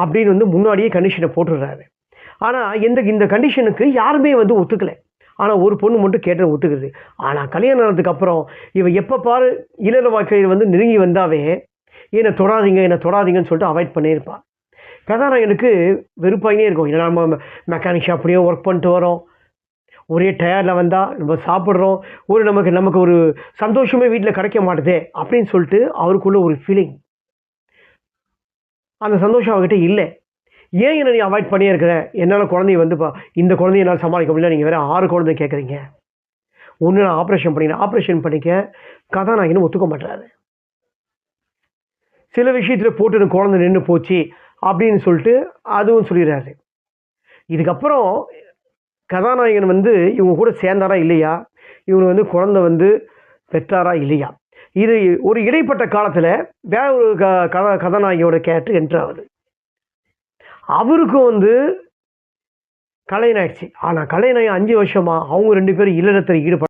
அப்படின்னு வந்து முன்னாடியே கண்டிஷனை போட்டுடுறாரு. ஆனால் இந்த கண்டிஷனுக்கு யாருமே வந்து ஒத்துக்கலை. ஆனால் ஒரு பொண்ணு மட்டும் கேட்டு ஒத்துக்குது. ஆனால் கல்யாணம் ஆனதுக்கு அப்புறம் இவ எப்போ பாரு இல்லற வாழ்க்கையில் வந்து நெருங்கி வந்தாவே என்னை தொடாதீங்கன்னு சொல்லிட்டு அவாய்ட் பண்ணியிருப்பாள். கதாநாயகனுக்கு வெறுப்பாயினே இருக்கும். ஏன்னா நம்ம மெக்கானிக் ஷாப்லேயே ஒர்க் பண்ணிட்டு வரோம், ஒரே டயர்டில் வந்தால் நம்ம சாப்பிட்றோம், நமக்கு ஒரு சந்தோஷமே வீட்டில் கிடைக்க மாட்டுதே அப்படின்னு சொல்லிட்டு அவருக்குள்ள ஒரு ஃபீலிங். அந்த சந்தோஷம் அவர்கிட்ட இல்லை. ஏன் என்ன நீ அவாய்ட் பண்ணியே இருக்கிற? என்னால் குழந்தைய வந்து இந்த குழந்தைய என்னால் சமாளிக்க முடியல, நீங்கள் வேறு 6 குழந்தை கேட்குறீங்க. ஒன்று நான் ஆப்ரேஷன் பண்ணிக்க கதாநாயகனும் ஒத்துக்க மாட்டாரு. சில விஷயத்தில் போட்டு எனக்கு குழந்தை நின்று போச்சு அப்படின்னு சொல்லிட்டு அதுவும் சொல்லிடுறாரு. இதுக்கப்புறம் கதாநாயகன் வந்து இவங்க கூட சேர்ந்தாரா இல்லையா, இவங்க வந்து குழந்தை வந்து பெற்றாரா இல்லையா, இது ஒரு இடைப்பட்ட காலத்தில் வேற ஒரு கதாநாயகியோட கேரக்டர் என்ட்ரு ஆகுது. அவருக்கும் வந்து கல்யாணம் ஆயிடுச்சு. ஆனால் கல்யாணம் 5 வருஷமாக அவங்க 2 பேரும் இல்லறத்தில் ஈடுபட